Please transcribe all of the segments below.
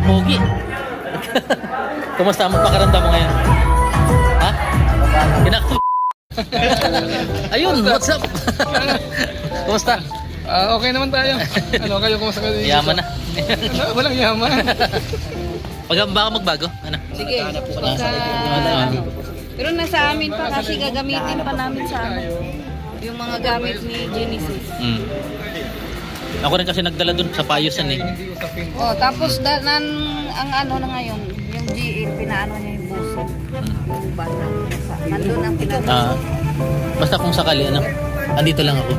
Pogi. Kumusta ang pakaramdam mo ngayon? Ha? Ayun, what's up? Kumusta? Okay naman tayo. Ano kayo kumusta kayo? Yaman na. Walang yaman. Baka magbago? Ano? Sige. Pero nasa amin pa kasi gagamitin pa namin sa amin. Yung mga gamit ni Genesis. Ako rin kasi nagdala dun sa Payusan eh. Oh, tapos ang ano na ngayon, yung GL, pinaano niya yung buso. Yung bata. Nandun ang pinano. Basta kung sakali, ano, andito lang ako.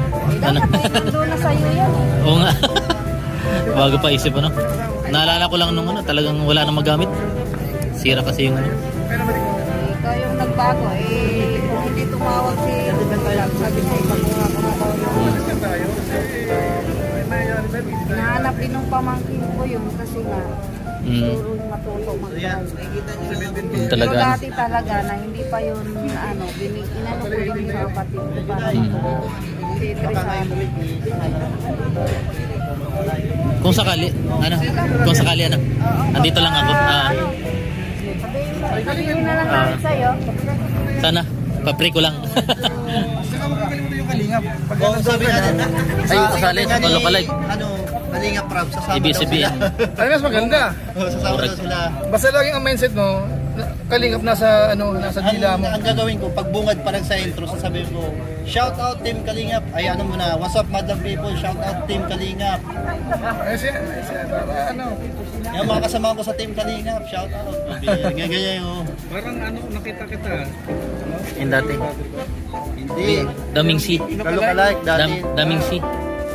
Ano? Dapat nandun na sa'yo yan eh. Oo nga. Bago pa isip, ano. Naalala ko lang nung ano, talagang wala nang magamit. Sira kasi yung ano. Ikaw yung nagbago eh. Kung hindi tumawag si sabi niya, ipakuha ko na daw yung hinahanap din ng pamangkin ko yun kasi nga siguro yung matuto mag-drive. Talaga. Pero dati talaga na hindi pa yun ano, inano ko yung mga kapatid ko para hindi interesado. Kung sakali, ano? Kung sakali, ano? Andito lang ako. Sabihin na lang namin sa'yo. Sana, papre ko lang. Saka makakalimutan yung kalingap. Oo, sabi natin. Ay, kasali sa Kalokalike. Ano, Kalingap Prab, sasama daw Ibig-sabihin. sila. Ay, mas maganda. Sasama daw sila. Basta laging ang mindset mo, kalingap nasa dila mo. Ang gagawin ko, pag bungad pa lang sa intro, sasabihin ko, shout out Team Kalingap. Ay, ano muna, what's up madam people, shout out Team Kalingap. Ano? Yung mga kasama ko sa Team Kalingap, shout out. Ganyan yung... Parang ano, nakita kita. Yung dati. Hindi. Daming si. Kalokalike dati. Daming si.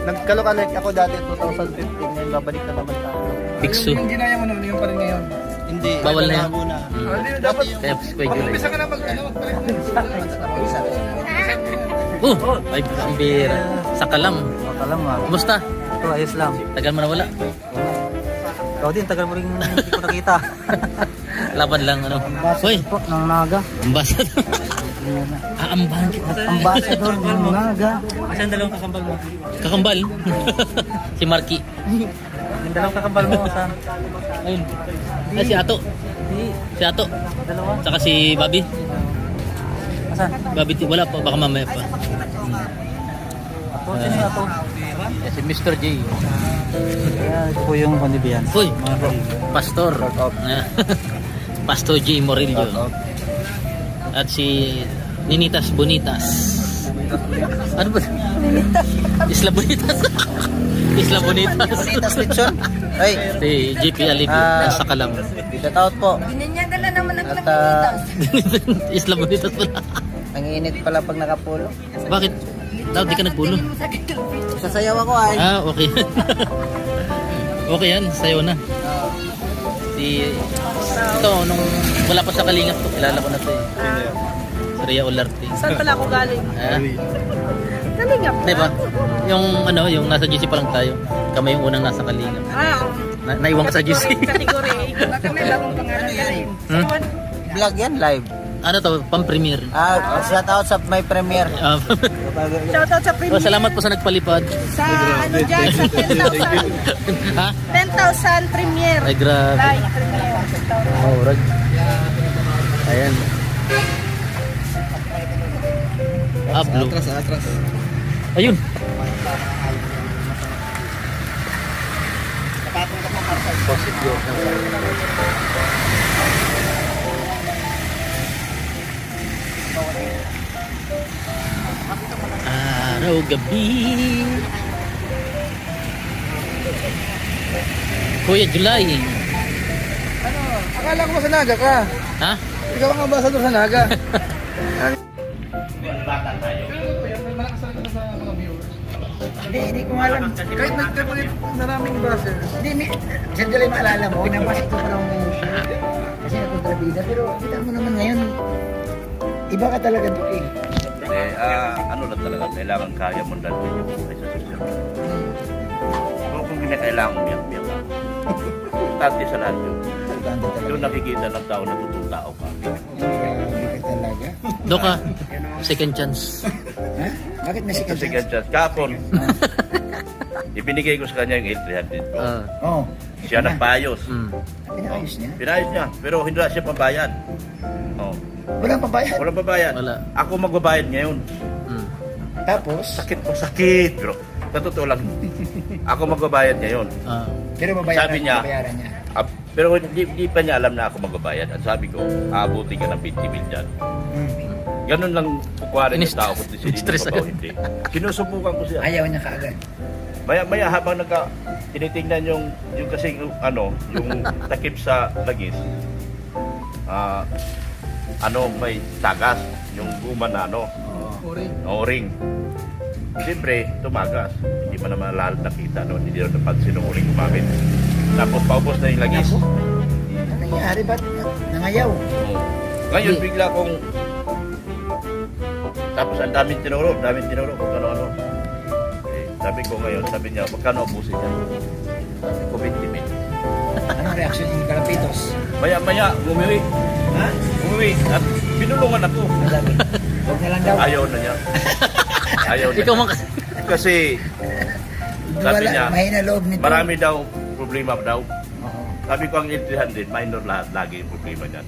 Nagkalokalike ako dati 2015, ngayon babalik na naman tayo. Biksu. Yung ginaya mo naman, yung pa rin ngayon. Hindi. Bawal na yan. Muna. Dapat, Kaya schedule. mag-umpisa ka na magpalit. Ay, ang bira. Sa Kalam. Kalam nga. Kumusta? Ito, ayos lang. Tagal mo na wala. Ikaw din, tagal mo rin hindi ko nakita. Laban lang, ano. Hoy, Po, ng Naga. ambassador. Ambahan. Ambassador ng Naga. Asan dalawang kakambal mo? Kakambal? Si Marky. Yung dalawang kakambal mo, saan? Ayun. Ay, si Ato. Si Ato. Dalawa. Saka si Bobby. Asan? Bobby, wala pa. Baka mamaya pa. Ato, sino yung Ato? Yan, si Mr. J. Kaya ito po yung Bonibian. Uy, Pastor. Pastor J. Morillo. At si Ninitas Bonitas. Ano ba? Isla Bonitas. Isla Bonitas. Bonitas Lechon. Ay, Si JP Alibio. Sa Kalam. shout out po. Dinanyadala naman ang At Isla Bonitas pala. ang init pala pag nakapulo. Bakit? Daw, di ka nagpulo. Sasayaw ako ay. Okay. Okay yan, sayo na. Ito, nung wala pa sa Kalingap to, kilala ko na to eh. Si Rhea Olarte. Saan pala ako galing? Kalingap. Di ba? Yung ano, yung nasa GC pa lang tayo. Kami yung unang nasa Kalingap. Naiwan ka sa GC. Kategory. Baka may bagong pangalan galing. Vlog yan, live. Ano to, pang-premiere. Shout out sa my premiere. Shoutout sa Oh, salamat po sa nagpalipad. Sa ano dyan, sa 10,000. Ha? 10,000 premiere. Ay, grabe. Live premiere. Oh, rag. Ayan. Blue. Atras. Ayun. Araw gabi. Kuya July. Ano, akala ko ba sa Naga ka? Ha? Ikaw ang ambassador sa Naga. Hindi ko alam. Kahit nagkapalit maraming buses. Hindi, sandali maalala mo, nabasa ko pa lang yung show. Kasi nakontrabida, pero kita mo naman ngayon, iba ka talaga doon eh. Ano lang talaga, kailangan kaya mo dalhin yung buhay sa system. Kung kinakailangan mo yan. Importante sa lahat yun. Doon nakikita ng tao na totoong tao ka. Grabe ka talaga. Do ka. Second chance. Ha? Bakit may sikat? Kasi ganyan, kapon, ibinigay ko sa kanya yung 800 ko. Oh. Siya nagpayos. Pinayos niya. Pinayos niya, pero hindi na siya pambayad. Oh. Walang pabayad. Walang babayad. Wala. Ako magbabayad ngayon. Tapos, Sakit, bro. Sa totoo lang. Ako magbabayad ngayon. Ah. pero babayaran, Sabi niya, babayaran niya. Pero hindi pa niya alam na ako magbabayad. At sabi ko, aabuti ka ng 20 mil dyan. Ganun lang kukuharin ng tao kung In-stress desilin mo agad. hindi. Sinusubukan ko siya. Ayaw niya kaagad. Maya habang tinitingnan yung kasing yung takip sa lagis. May tagas, yung guma na o-ring. Siyempre, tumagas. Hindi pa naman lahat nakita, hindi na napansin ng uling gumamit. Tapos paubos na yung lagis. Ano nangyari? Ba't nangayaw? Oo. Ngayon, bigla kong... Tapos ang daming tinuro kung ano-ano. Sabi ko ngayon, sabi niya, magkano abusin niya? Sabi ko, 20 mil. Anong reaction ni Kalapitos? Maya, umuwi. Ha? Umuwi. At binulungan ako. Sabi, huwag na lang daw. Ayaw na niya. Ayaw na Ikaw niya. man kasi. Kasi, sabi Wala, niya, mahina loob nito. marami daw problema daw. Oo. Sabi ko ang 800, minor lahat, lagi yung problema niyan.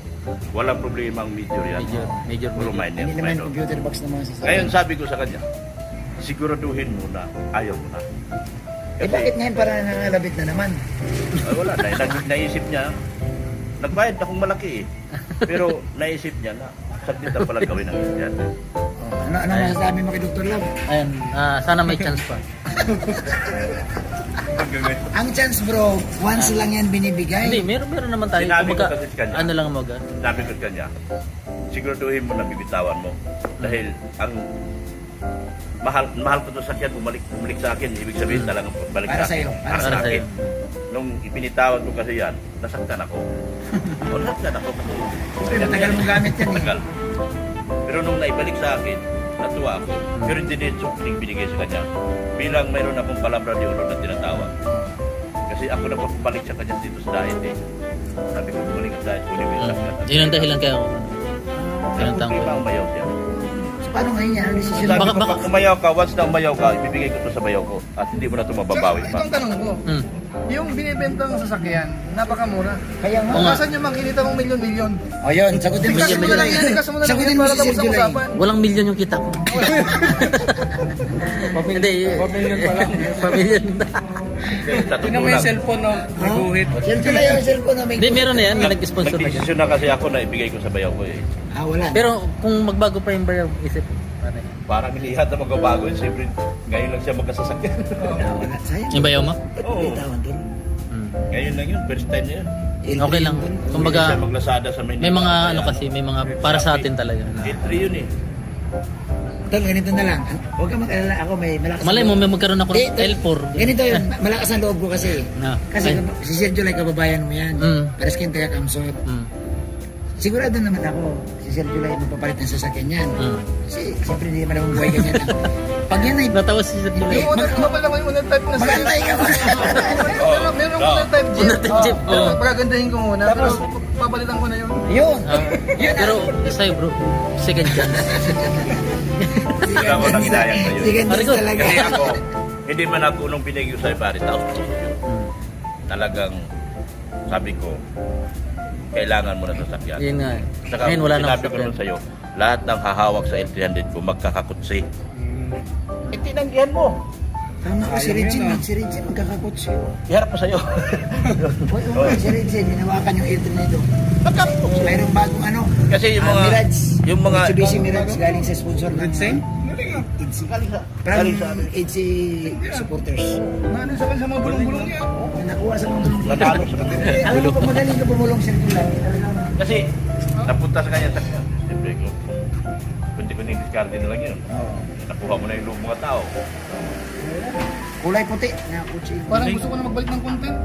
Walang problema ang major yan. Major. Puro minor. Hindi naman minor. computer box naman sa Ngayon sabi ko sa kanya, siguraduhin mo na ayaw mo na. Eh bakit ngayon parang nangalabit na naman? Ay, wala na. Naisip niya, nagbayad akong malaki eh. Pero naisip niya na, saglit na pala gawin ang yan. Oh, ano masasabi mo kay Dr. Love? Ayun, sana may chance pa. Ang chance bro, once lang yan binibigay. Hindi, meron naman tayo. Sinabi ko Kumbaga, kasi sa kanya. ano lang mag Sabi ko sa kanya, siguraduhin mo na bibitawan mo. Dahil ang mahal ko to sakyan, bumalik sa akin, ibig sabihin talagang balik Para sa akin. sa'yo, Para para sa akin. sa'yo. Nung ipinitawan ko kasi yan, nasaktan ako. Nasaktan ako. Matagal mong gamit yan eh. Matagal. Pero nung naibalik sa akin, natuwa ako. Pero hindi din sukling binigay sa kanya. Bilang mayroon akong palabra de oro na tinatawag. Kasi ako na pagpabalik sa kanya dito sa diet eh. Sabi ko, bumalik sa diet, kunin mo yung sakyan. Yun ang dahilan kaya ako. Kaya Pinuntahan ko. umayaw siya. So paano ngayon yan? Ano decision Sabi Baka- ko, pag umayaw ka, once na umayaw ka, ibibigay ko to sa bayaw ko. At hindi mo na ito mababawi Saka, pa. itong tanong ko, yung binibentang sasakyan, napakamura. Kaya Oo nga. nga. Kasan yung makikita mong milyon-milyon? O yun, sagutin mo si Ikaso mo na lang yan, ikaso mo na lang Sagutin yan mo para si tapos Sir ang July. usapan. Walang milyon yung kita ko. Hindi. Pamilyon pa lang. Pamilyon. Sa Tingnan totoo mo yung lang, cellphone, no? Naguhit. Sir July, yung cellphone na may... Hindi, meron na yan. May nag-sponsor na yan. nagdesisyon na kasi ako na ibigay ko sa bayaw ko eh. Ah, wala. Pero kung magbago pa yung bayaw, isip. Pare. Parang lihat na magbabago yun. Siyempre, ngayon lang siya magkasasakyan. Ah, wala. Sayang. Yung bayaw mo? Oo. Bitawan doon. Ngayon lang yun, first time na yun. Okay lang. Hindi Kumbaga, siya maglasada sa Maynila. may mga Kaya, ano kasi, may mga para sa atin talaga. Entry yun eh. Tol, ganito na lang. Huwag ka mag-alala. Ako may malakas Malay mo, may magkaroon ako ng Tol, L4. Ganito yun. Malakas ang loob ko kasi. Na. Kasi Ay. si Sir July, kababayan mo yan. Pares kayong taga-kamsot. Sigurado naman ako, si Sir July magpapalit ng sasakyan yan. Kasi siyempre hindi naman akong buhay ganyan. Pag yan ay... Natawa si Sir July. Yung ano pa naman yung unang type na Magantay ka muna. Meron unang type jeep. Unang type jeep, oo. Pagagandahin ko muna, pero papalitan ko na yun. Yun. Pero sa'yo bro, second chance. Kaya ako nang inayang na yun. Sige, Pare ko. talaga. Kasi ako, hindi man ako nung pinigyo sa'yo pare, taos puso yun. Talagang, sabi ko, kailangan mo na sasakyan. Yun nga. Saka Ngayon wala nang sinabi ko naman sa'yo, lahat ng hahawak sa L300 ko magkakakutsi. Eh, tinanggihan mo. Tama ko, si Regine. Si Regine magkakakotse. Iharap pa sa'yo. Uy, si Regine, hinawakan yung airtrim nito. Magkakakutsi. Mayroong bagong ano. Kasi yung mga, Mirage. yung mga, Mitsubishi Mirage galing sa sponsor ng Sing? from HC supporters. Ano sa mga bulong-bulong niya? Nakuha sa mga bulong. natalo sa Alam mo, pag magaling ka bumulong Sir July. Kasi, napunta sa kanya, siyempre ko, kundi ko discard na lang yun. Nakuha mo na yung loob mga tao. Kulay puti na kutsi. Parang gusto ko na magbalik ng content.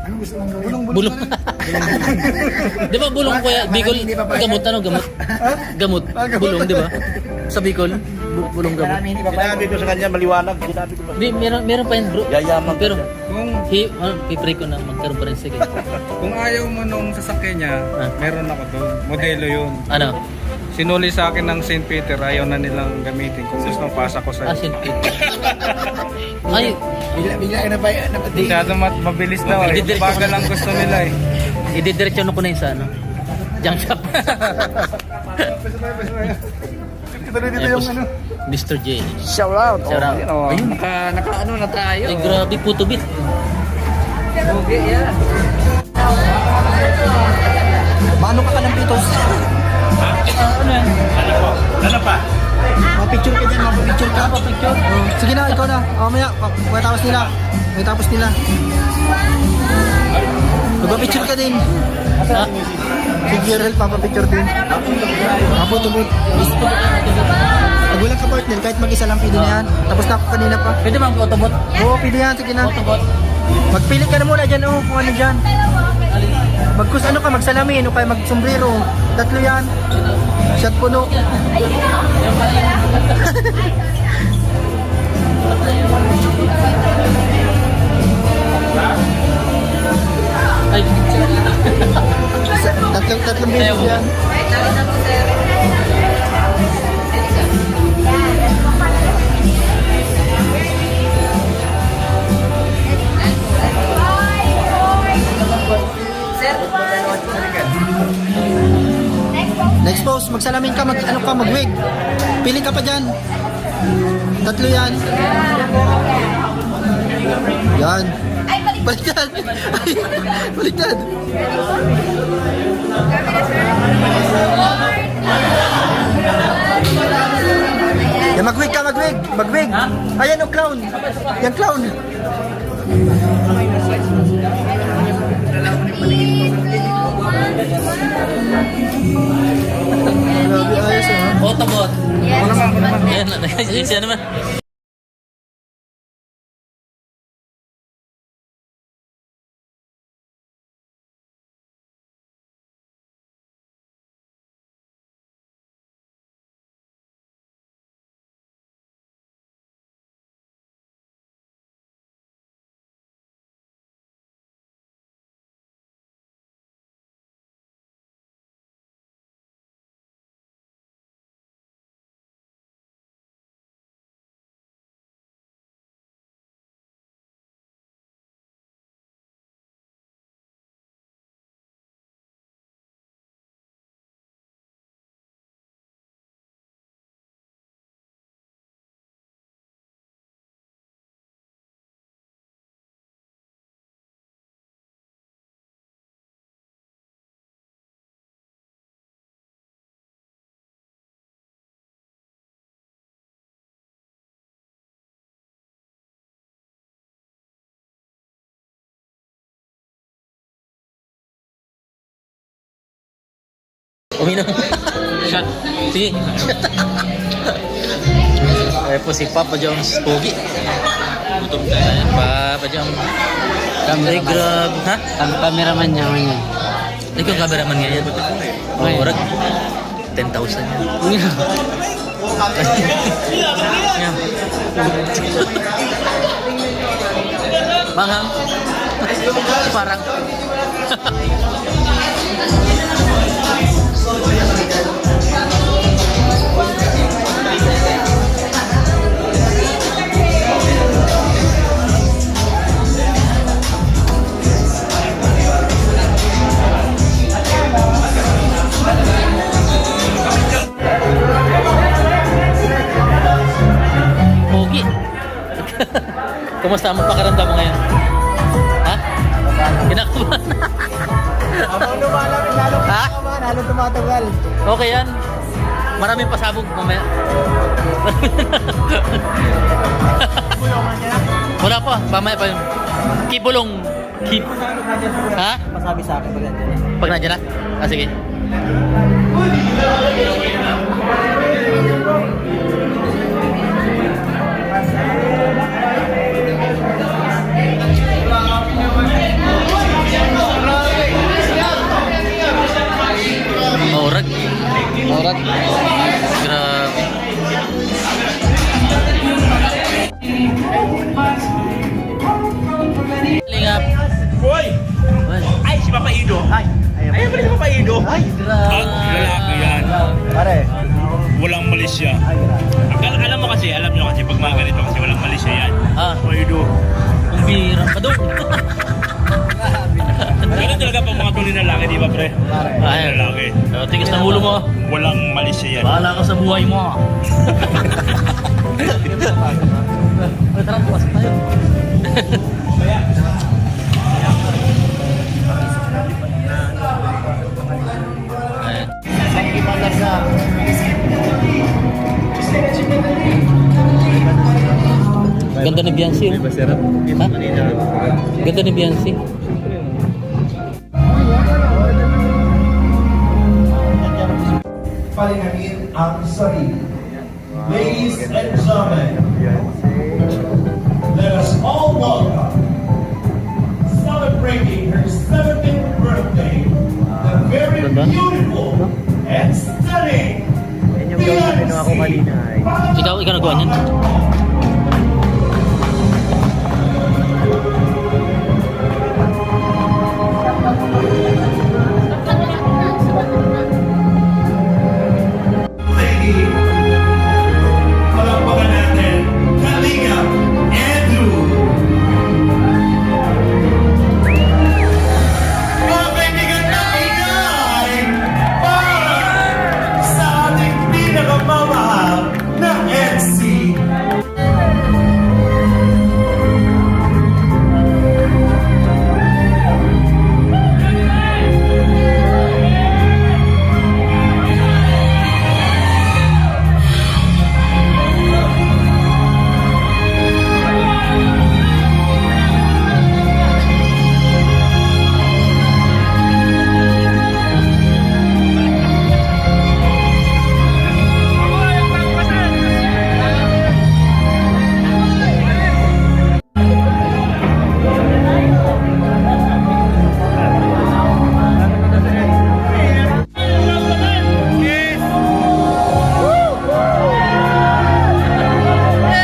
Anong gusto mong gawin? Bulong-bulong Bulong. ka rin. Di ba bulong kuya? Bicol, Hindi pa pa- gamot ano? Gamot? Gamot. Bulong, di ba? Sa Bicol, bulong gamot. Marami hindi pa pa. Sinabi ko sa kanya, maliwanag. Sinabi ko ba? Di, meron pa yun bro. Yayaman Pero, Kung, pipray ko na magkaroon pa rin second chance. kung ayaw mo nung sasakyan niya, Ah. meron ako doon. Modelo yun. Ano? Sinuli sa akin ng St. Peter, ayaw na nilang gamitin. Kung gusto mong pasa ko Ah, sa St. Peter. Ay, Bigla ka na ba napati? masyado mabilis daw eh. Didiretso Bagal ko na. lang gusto nila eh. ididiretso ko na yun sa ano. Junk shop. Ito na dito Ayan yung po, ano. Mr. J. Shout out. Shout out. Ayun, naka ano na tayo. Ay, grabe, puto bit. Mano ka ng pitos? Mapicture ka dyan, mapapicture ka. Mapapicture? Sige na, ikaw na. Mamaya, may tapos nila. May tapos nila. Magpapicture ka din. Ha? Sige, Rel, papapicture din. Maputubot. Pag walang ka-partner, kahit mag-isa lang, pwede na yan. Tapos na ako kanina pa. Pwede bang autobot? Oo, pwede yan. Sige na. Autobot. Magpili ka na muna dyan, oh, kung ano dyan. Ano ka, magsalamin, o kaya magsombrero. Tatlo yan. Shot puno. Ay, Tatlong beses yan. Next post, magsalamin ka, mag-wig. Pili ka pa dyan. Tatlo yan. Yan. Baliktad. Ay, baliktad. Yan, mag-wig ka, mag-wig. Mag-wig. Ayan o, clown. Yan, clown. Grabe, ayos oh. autobot. Yes. Ayan, siya naman. Uminom. Shot. Sige. Ayan po si Papa Jones Pogi. Ayan, Papa Jones. Ay, grabe. Ha? Ang cameraman niya ngayon. Ikaw cameraman ngayon. Oh, orag. 10,000 yan. Yan. Manghang. Parang. Pogi. Kumusta ang pakaramdam mo ngayon? Ha? Kinakabahan. Habang lumalapit, lalong Ha? kakaman, halong tumatagal. Okay yan. Maraming pasabog mamaya. Wala pa. Mamaya pa yun. Kibulong. Ha? Masabi sa akin pag nandiyan. Pag nandiyan na? Ah, sige. Orag. Orag. Grabe. Lingap. Boy! Ay, si Papa Ido! Ay, ayaw pa rin si Papa Ido! Ay, Grabe. Lalaki yan. pare. Malaysia. Alam mo kasi, alam nyo kasi pag mga ganito kasi walang Malaysia yan. Ah, Pwede. ang bira ka doon. Ganun talaga pag mga tuloy na lalaki, di ba pre? Ay, Lalaki. tigas ng ulo mo. Walang Malaysia yan. Bahala ka sa buhay mo. Ay, tara, pasok tayo. Ayan. Ganda ni Biancy. Oh. Ha? Ganda ni Biancy. Palinagin ang sarili. Ladies and gentlemen, let us all welcome, celebrating her 70th birthday, the very beautiful and stunning Ikaw nagawa niyan. lady. Palakpakan natin, Kalinga Andrew. Mga kaibigan na ingay para sa ating pinakamamahal na MC.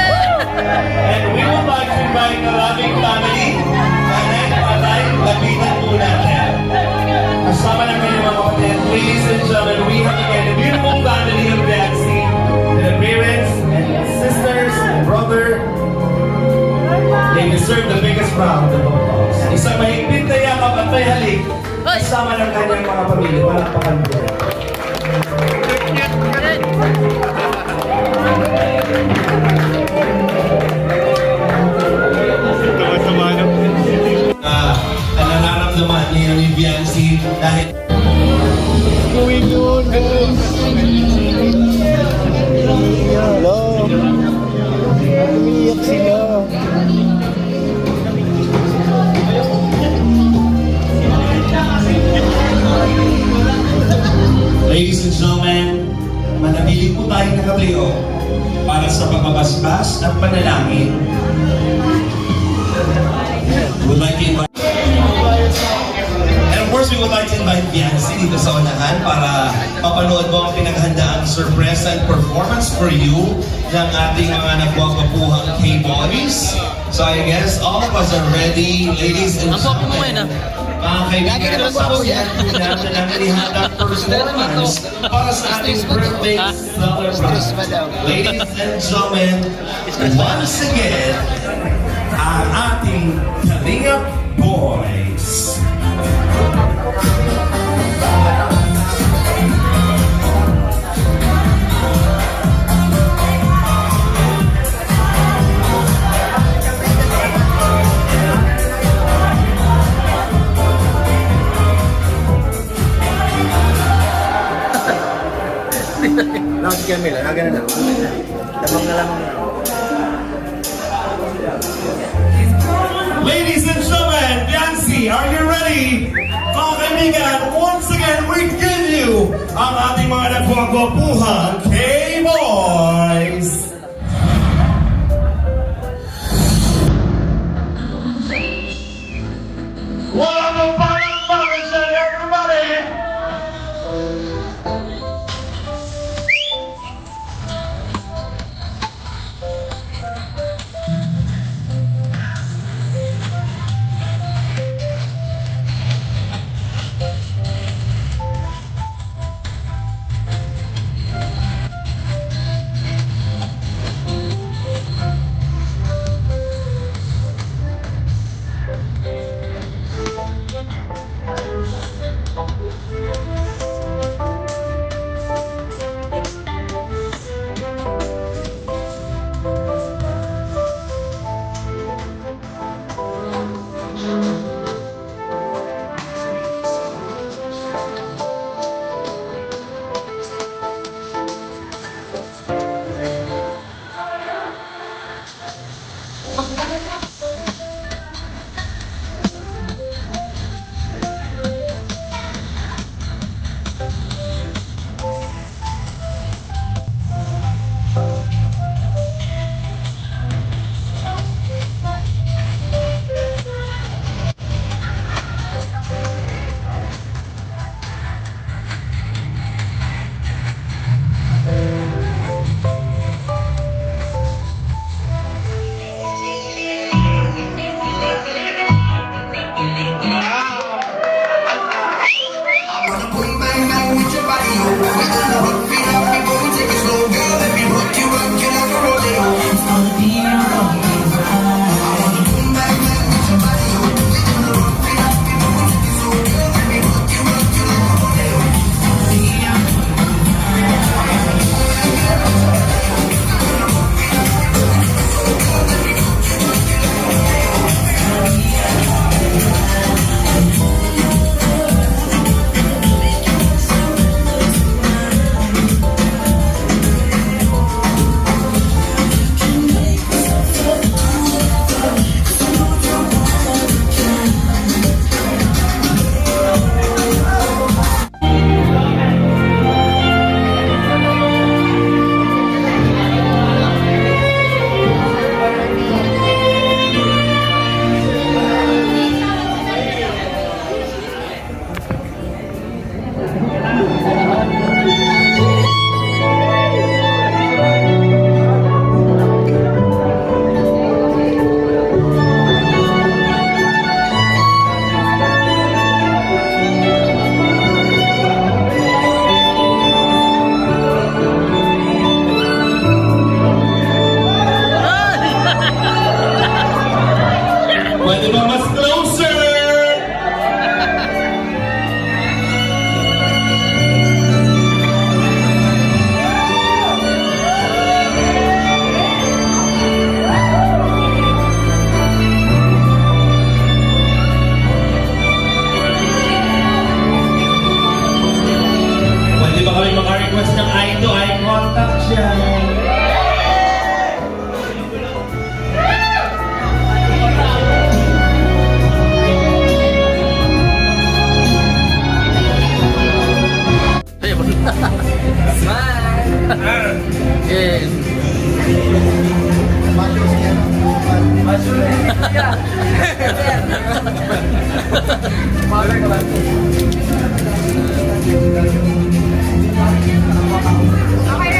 And we would like to invite the loving family. Nanay, patay, lapitan po natin. Kasama ng kanyang mga kapatid. Ladies and gentlemen, we have again the beautiful family of Daxi. The parents and sisters and brother. They deserve the biggest round of applause. Isang mahigpit na yakap at may halik. Kasama ng kanyang mga pamilya. Palakpakan po. Ang nararamdaman niya ni Biancy dahil Ladies and gentlemen, manatili po tayo nakatayo para sa pagbabasbas at panalangin. Would like to invite And of course, we would like to invite Biancy dito sa unahan para mapanood mo ang pinaghandaang surprise and performance for you ng ating mga nagwagwapuhang K-Boys. So I guess all of us are ready, ladies and Ang gwapo mo gentlemen. ngayon, Mga kaibigan, saksihan po natin ang inihandang performance para sa ating birthday celebration. Ladies and gentlemen, once again, ang ating Kalinga Boys. Si Camila, ganun na. Lamang na lamang na. Ladies and gentlemen, Biancy, are you ready? Mga kaibigan, once again, we give you ang ating mga nagwagwapuhang K-Boys! Wala mo parang bakit sa everybody!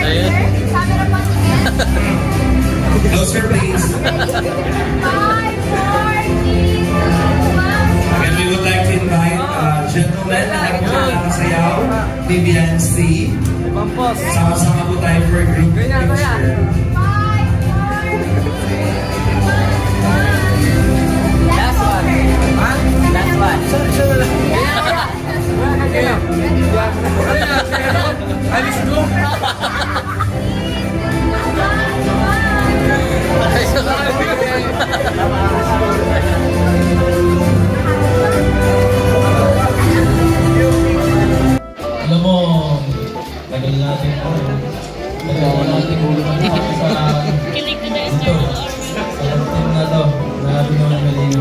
Ayun. Closer, please. And we would like to invite gentlemen na nagkakasayaw, Vivian C. Sama-sama po tayo for a group picture. Alam mo, tagal natin po. Tagal natin ulo sa ito. Sa team na to. Marami naman galing.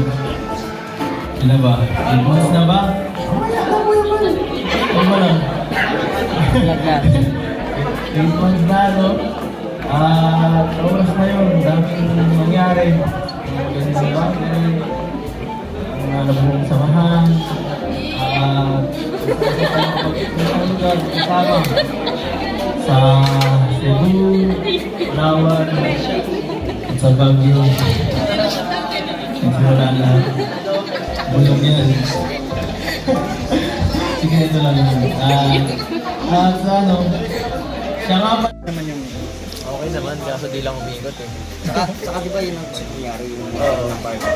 Ano ba? 8 months na ba? Ano ba lang? 8 months na, no? Oras na yun. Daming nangyari. Ganyan sa bagay. Ang nabuong samahan. Kasama sa Cebu, Palawan, at sa Baguio. Wala na. Bulong yan. Sige, ito lang yun. At ano, siya nga pa naman yung Okay naman, kaso di lang umiikot eh. Saka di ba yun ang kasi nangyari yung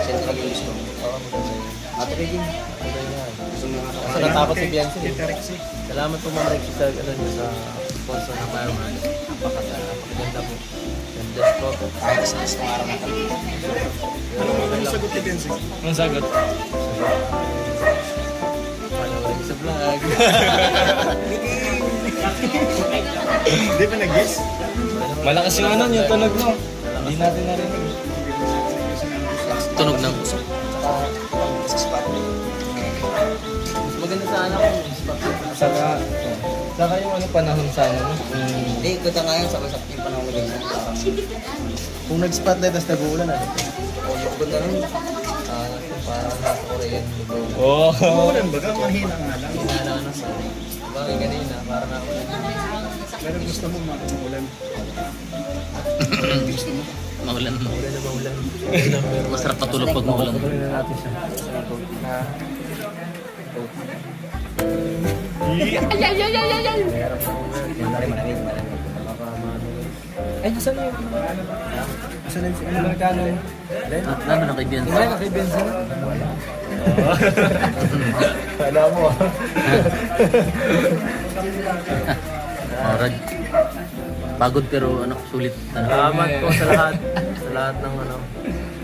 central use ko? Oo, maganda yun. At rigging. Maganda yan. Gusto mo Kasi natakot si Biancy. Salamat po Ma'am Rexy sa, sa sponsor ng Fireman. Napakaganda po. And bless po. business ng araw na kami. Anong sagot ni Benzi? Anong sagot? Panoorin sa vlog. Hindi pa nag-guess? Malakas yung ano, yung tunog mo. Hindi natin narinig. Tunog ng Sa spot. maganda sana kung spot. Saka yung ano panahon sa ano. Hindi, ikuta nga yun. Sabay sa yung panahon mo din. Kung nag-spotlight tapos nag-uulan ano? Ganda nun. Parang nasa Korean. Oo. Umulan baga, mahina nga lang. Ano sa bagay kanina, parang ako. Pero gusto mo umulan. Maulan. Masarap patulog pag maulan. Ay, nasaan yung ano? Nasaan yung ano lang kanon? Lalo na kay Biancy. Wala kay Benzi. Wala mo. Rad. Pagod pero ano, sulit. Salamat po sa lahat. Sa lahat ng ano.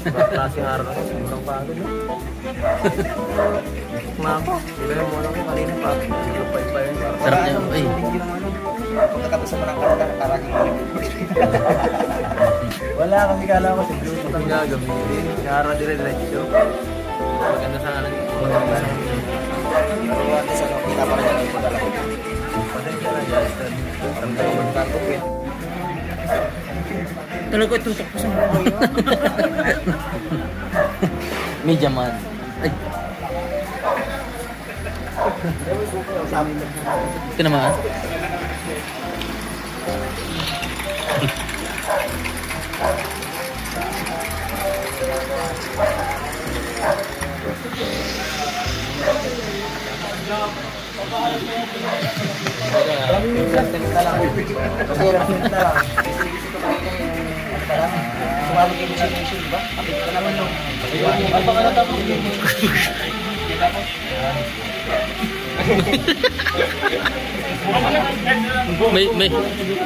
Klaseng araw na sobrang pagod. Na ako. Ibigay mo lang ko kanina pa. Lupay pa yun. Sarap niya. Ay, Pagkatapos sa mga karga, karaging Wala kami kala ko si Bluetooth ang gagamitin. Kara dire-diretso. Maganda sana lang. Pero at sa kita pa rin ang ito talaga. Pasensya na, Justin. Ang tayo magkakupit. talaga itutok ko sa mukha ko yun. Media man. Ay. Ito naman. Sumali kayo sa mission, di ba? Kapit ka naman nung. Ano ba ka natapos?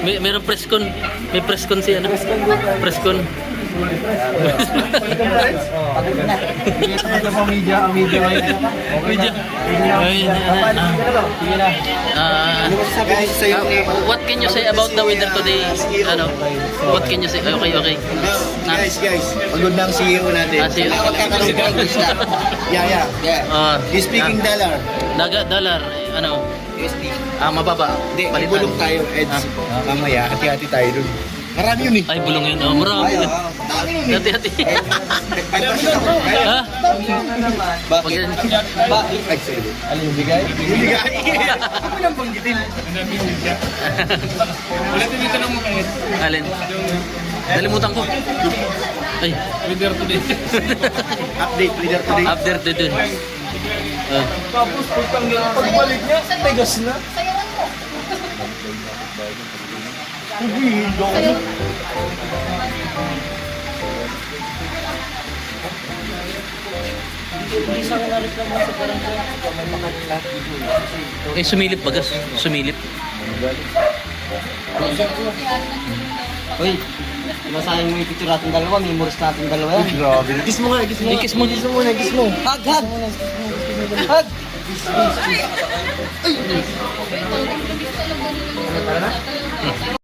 Mayroong press-con. May press-con si ano? Press-con. Pagod na. Media Media. What can you say about the weather today? Ano? What can you say? Okay. Guys, pagod na ang CEO natin. See you. Magkakaroon ko ng English na. Yeah. He's speaking dollar. Dollar. Ano? USD. Mababa. Hindi, Palitan. ibulong tayo, Eds. Mamaya, hati-hati tayo dun. Marami yun eh. Ay, bulong yun. Oh, marami. Hati-hati. Ha? Bakit? Ano yung bigay? Ako nang banggitin. Ulitin yung tanong mo kayo. Alin? Nalimutan ko. Ay. Leader today. Update, leader today. After to dun. Tapos pagbalik niya, tegas na. Eh, sumilip bagas. Sumilip. Uy, masayang mo yung picture natin dalawa, memories natin dalawa yan. Grabe. Kiss mo nga, kiss mo. Kiss mo. Kiss mo muna, kiss mo. Hug, hug! Hug! Ay!